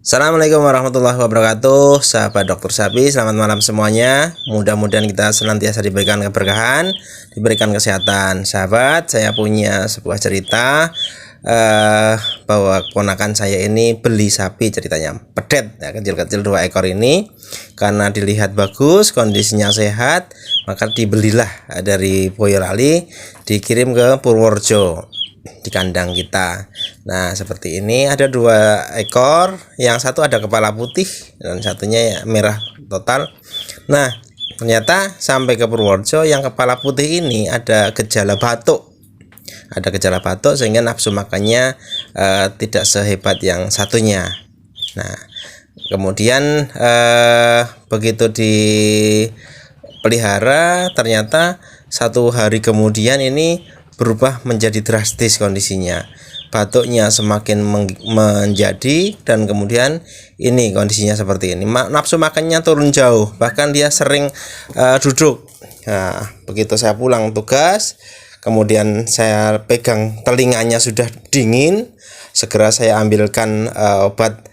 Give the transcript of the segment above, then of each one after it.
Assalamualaikum warahmatullahi wabarakatuh, sahabat dokter sapi, selamat malam semuanya. Mudah-mudahan kita senantiasa diberikan keberkahan, diberikan kesehatan. Sahabat, saya punya sebuah cerita bahwa keponakan saya ini beli sapi, ceritanya pedet ya, kecil-kecil 2 ekor ini. Karena dilihat bagus, kondisinya sehat, maka dibelilah dari Boyolali, dikirim ke Purworejo di kandang kita. Nah, seperti ini ada 2 ekor, yang satu ada kepala putih dan satunya merah total. Nah, ternyata sampai ke Purworejo yang kepala putih ini ada gejala batuk. Ada gejala batuk sehingga nafsu makannya tidak sehebat yang satunya. Nah, kemudian begitu dipelihara, ternyata 1 hari kemudian ini berubah menjadi drastis kondisinya. Batuknya semakin menjadi dan kemudian ini kondisinya seperti ini. Nafsu makannya turun jauh, bahkan dia sering duduk. Nah, begitu saya pulang tugas, kemudian saya pegang telinganya sudah dingin, segera saya ambilkan obat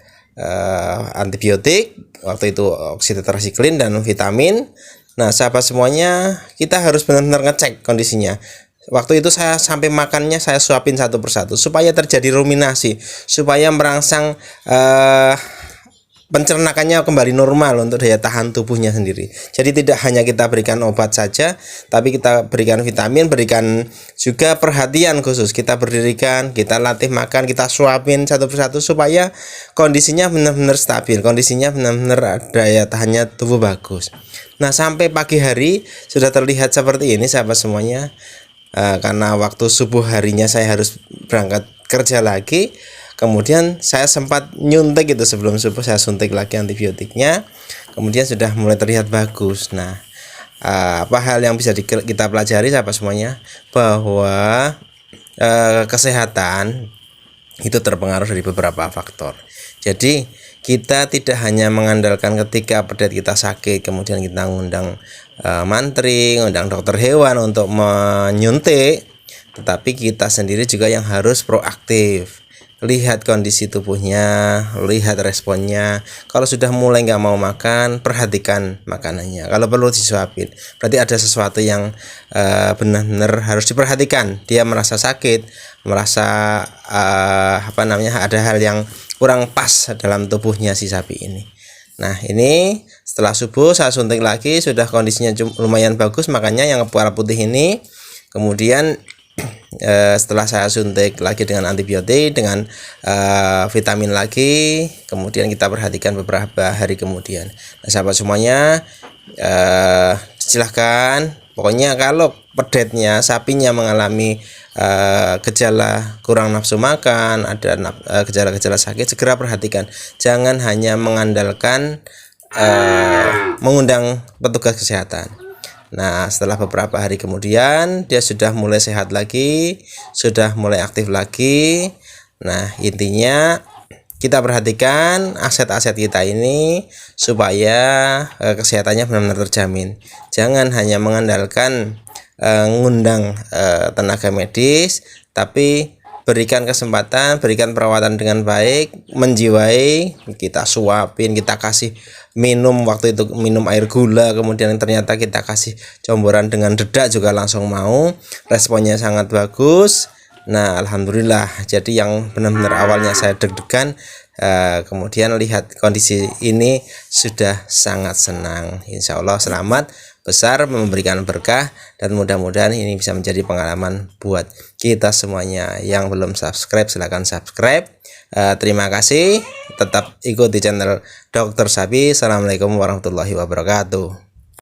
antibiotik, waktu itu oksitetrasiklin dan vitamin. Nah, sahabat semuanya, kita harus benar-benar ngecek kondisinya. Waktu itu saya sampai makannya saya suapin satu persatu supaya terjadi ruminasi, supaya merangsang pencernakannya kembali normal untuk daya tahan tubuhnya sendiri. Jadi tidak hanya kita berikan obat saja, tapi kita berikan vitamin, berikan juga perhatian khusus. Kita berdirikan, kita latih makan, kita suapin satu persatu supaya kondisinya benar-benar stabil, kondisinya benar-benar daya tahannya tubuh bagus. Nah, sampai pagi hari sudah terlihat seperti ini, sahabat semuanya. Karena waktu subuh harinya saya harus berangkat kerja lagi, kemudian saya sempat nyuntik itu, sebelum subuh saya suntik lagi antibiotiknya, kemudian sudah mulai terlihat bagus. Nah, apa hal yang bisa kita pelajari sahabat semuanya, bahwa kesehatan itu terpengaruh dari beberapa faktor. Jadi kita tidak hanya mengandalkan ketika pedet kita sakit kemudian kita ngundang mantri, ngundang dokter hewan untuk menyuntik, tetapi kita sendiri juga yang harus proaktif. Lihat kondisi tubuhnya, lihat responnya. Kalau sudah mulai nggak mau makan, perhatikan makanannya. Kalau perlu disuapin, berarti ada sesuatu yang benar-benar harus diperhatikan. Dia merasa sakit, merasa ada hal yang kurang pas dalam tubuhnya si sapi ini. Nah, ini setelah subuh saya suntik lagi, sudah kondisinya lumayan bagus, makanya yang kepala putih ini. Kemudian setelah saya suntik lagi dengan antibiotik, dengan vitamin lagi, kemudian kita perhatikan beberapa hari kemudian. Nah, sahabat semuanya, silahkan, pokoknya kalau pedetnya, sapinya mengalami gejala kurang nafsu makan, ada gejala-gejala sakit, segera perhatikan. Jangan hanya mengandalkan mengundang petugas kesehatan. Nah, setelah beberapa hari kemudian dia sudah mulai sehat lagi, sudah mulai aktif lagi. Nah, intinya kita perhatikan aset-aset kita ini supaya kesehatannya benar-benar terjamin. Jangan hanya mengandalkan ngundang tenaga medis, tapi berikan kesempatan, berikan perawatan dengan baik, menjiwai. Kita suapin, kita kasih minum, waktu itu minum air gula, kemudian ternyata kita kasih comboran dengan dedak juga langsung mau, responnya sangat bagus. Nah, alhamdulillah. Jadi yang benar-benar awalnya saya deg-degan, kemudian lihat kondisi ini sudah sangat senang. Insya Allah selamat, besar, memberikan berkah, dan mudah-mudahan ini bisa menjadi pengalaman buat kita semuanya. Yang belum subscribe silahkan subscribe. Terima kasih, tetap ikuti channel Dokter Sapi. Assalamualaikum warahmatullahi wabarakatuh.